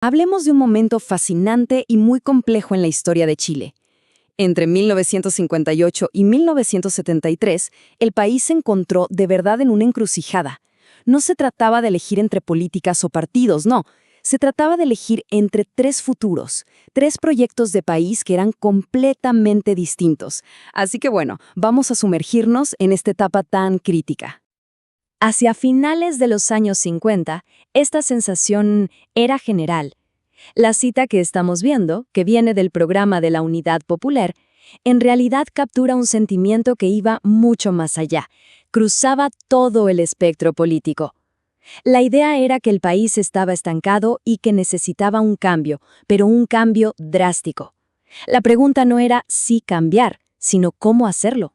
Hablemos de un momento fascinante y muy complejo en la historia de Chile. Entre 1958 y 1973, el país se encontró de verdad en una encrucijada. No se trataba de elegir entre políticas o partidos, no. Se trataba de elegir entre tres futuros, tres proyectos de país que eran completamente distintos. Así que bueno, vamos a sumergirnos en esta etapa tan crítica. Hacia finales de los años 50, esta sensación era general. La cita que estamos viendo, que viene del programa de la Unidad Popular, en realidad captura un sentimiento que iba mucho más allá, cruzaba todo el espectro político. La idea era que el país estaba estancado y que necesitaba un cambio, pero un cambio drástico. La pregunta no era si cambiar, sino cómo hacerlo.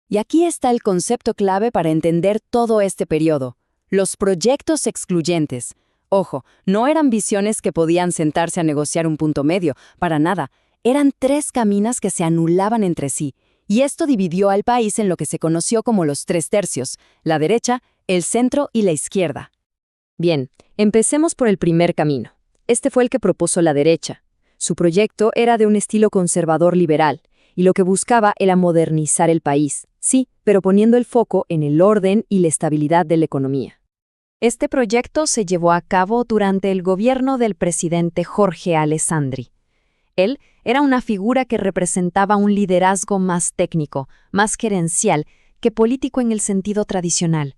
Y aquí está el concepto clave para entender todo este periodo: los proyectos excluyentes. Ojo, no eran visiones que podían sentarse a negociar un punto medio, para nada. Eran tres caminos que se anulaban entre sí, y esto dividió al país en lo que se conoció como los tres tercios: la derecha, el centro y la izquierda. Bien, empecemos por el primer camino. Este fue el que propuso la derecha. Su proyecto era de un estilo conservador liberal, y lo que buscaba era modernizar el país, sí, pero poniendo el foco en el orden y la estabilidad de la economía. Este proyecto se llevó a cabo durante el gobierno del presidente Jorge Alessandri. Él era una figura que representaba un liderazgo más técnico, más gerencial, que político en el sentido tradicional.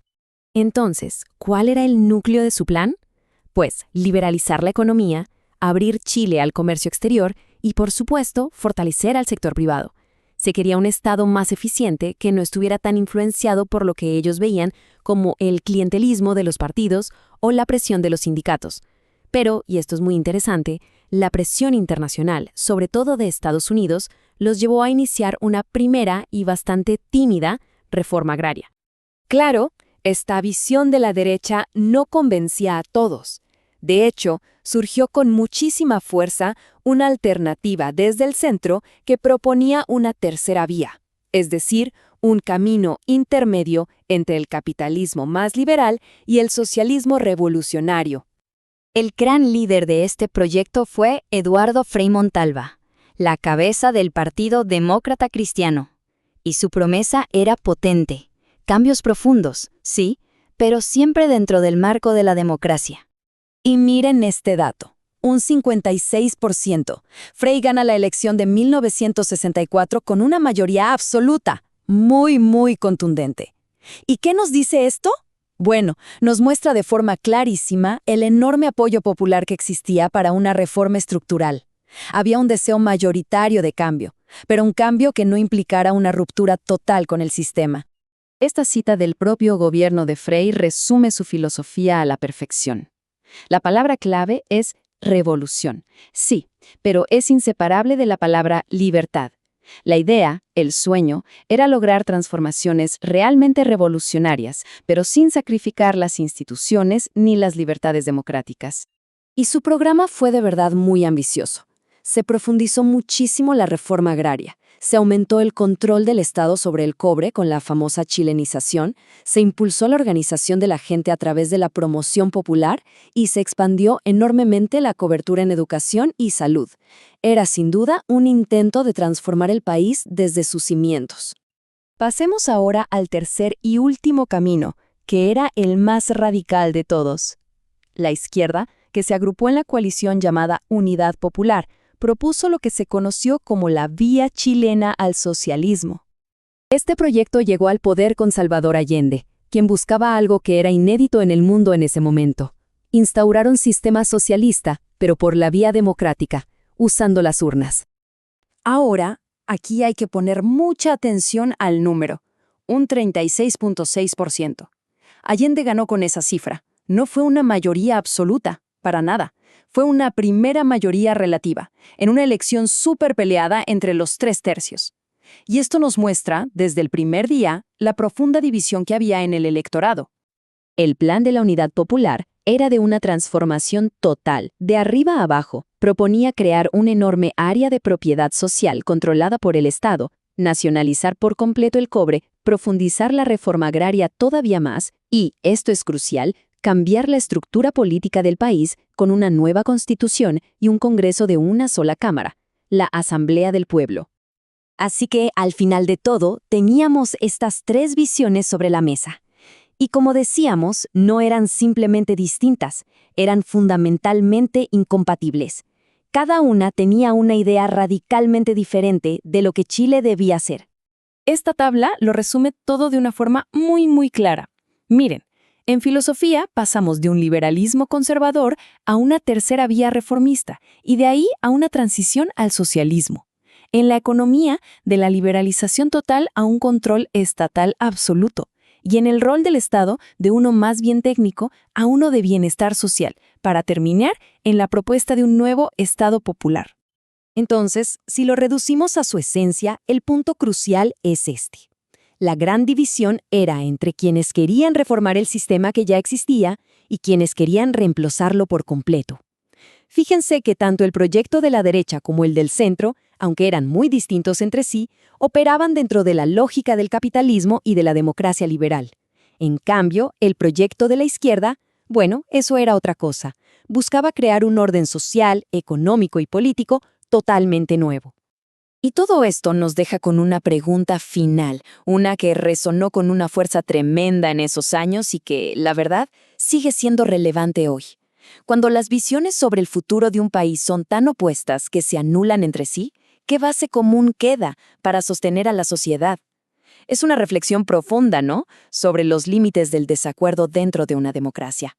Entonces, ¿cuál era el núcleo de su plan? Pues liberalizar la economía, abrir Chile al comercio exterior y, por supuesto, fortalecer al sector privado. Se quería un Estado más eficiente que no estuviera tan influenciado por lo que ellos veían como el clientelismo de los partidos o la presión de los sindicatos. Pero, y esto es muy interesante, la presión internacional, sobre todo de Estados Unidos, los llevó a iniciar una primera y bastante tímida reforma agraria. Claro, esta visión de la derecha no convencía a todos. De hecho, surgió con muchísima fuerza una alternativa desde el centro que proponía una tercera vía, es decir, un camino intermedio entre el capitalismo más liberal y el socialismo revolucionario. El gran líder de este proyecto fue Eduardo Frei Montalva, la cabeza del Partido Demócrata Cristiano. Y su promesa era potente: cambios profundos, sí, pero siempre dentro del marco de la democracia. Y miren este dato, un 56%. Frei gana la elección de 1964 con una mayoría absoluta, muy contundente. ¿Y qué nos dice esto? Bueno, nos muestra de forma clarísima el enorme apoyo popular que existía para una reforma estructural. Había un deseo mayoritario de cambio, pero un cambio que no implicara una ruptura total con el sistema. Esta cita del propio gobierno de Frei resume su filosofía a la perfección. La palabra clave es revolución. Sí, pero es inseparable de la palabra libertad. La idea, el sueño, era lograr transformaciones realmente revolucionarias, pero sin sacrificar las instituciones ni las libertades democráticas. Y su programa fue de verdad muy ambicioso. Se profundizó muchísimo la reforma agraria. Se aumentó el control del Estado sobre el cobre con la famosa chilenización, se impulsó la organización de la gente a través de la promoción popular y se expandió enormemente la cobertura en educación y salud. Era sin duda un intento de transformar el país desde sus cimientos. Pasemos ahora al tercer y último camino, que era el más radical de todos. La izquierda, que se agrupó en la coalición llamada Unidad Popular, propuso lo que se conoció como la Vía Chilena al Socialismo. Este proyecto llegó al poder con Salvador Allende, quien buscaba algo que era inédito en el mundo en ese momento: instaurar un sistema socialista, pero por la vía democrática, usando las urnas. Ahora, aquí hay que poner mucha atención al número, un 36.6%. Allende ganó con esa cifra. No fue una mayoría absoluta, para nada. Fue una primera mayoría relativa, en una elección súper peleada entre los tres tercios. Y esto nos muestra, desde el primer día, la profunda división que había en el electorado. El plan de la Unidad Popular era de una transformación total, de arriba a abajo. Proponía crear un enorme área de propiedad social controlada por el Estado, nacionalizar por completo el cobre, profundizar la reforma agraria todavía más y, esto es crucial, cambiar la estructura política del país con una nueva constitución y un Congreso de una sola Cámara, la Asamblea del Pueblo. Así que, al final de todo, teníamos estas tres visiones sobre la mesa. Y como decíamos, no eran simplemente distintas, eran fundamentalmente incompatibles. Cada una tenía una idea radicalmente diferente de lo que Chile debía ser. Esta tabla lo resume todo de una forma muy clara. Miren, en filosofía pasamos de un liberalismo conservador a una tercera vía reformista y de ahí a una transición al socialismo. En la economía, de la liberalización total a un control estatal absoluto. Y en el rol del Estado, de uno más bien técnico a uno de bienestar social, para terminar en la propuesta de un nuevo Estado popular. Entonces, si lo reducimos a su esencia, el punto crucial es este. La gran división era entre quienes querían reformar el sistema que ya existía y quienes querían reemplazarlo por completo. Fíjense que tanto el proyecto de la derecha como el del centro, aunque eran muy distintos entre sí, operaban dentro de la lógica del capitalismo y de la democracia liberal. En cambio, el proyecto de la izquierda, bueno, eso era otra cosa. Buscaba crear un orden social, económico y político totalmente nuevo. Y todo esto nos deja con una pregunta final, una que resonó con una fuerza tremenda en esos años y que, la verdad, sigue siendo relevante hoy. Cuando las visiones sobre el futuro de un país son tan opuestas que se anulan entre sí, ¿qué base común queda para sostener a la sociedad? Es una reflexión profunda, ¿no?, sobre los límites del desacuerdo dentro de una democracia.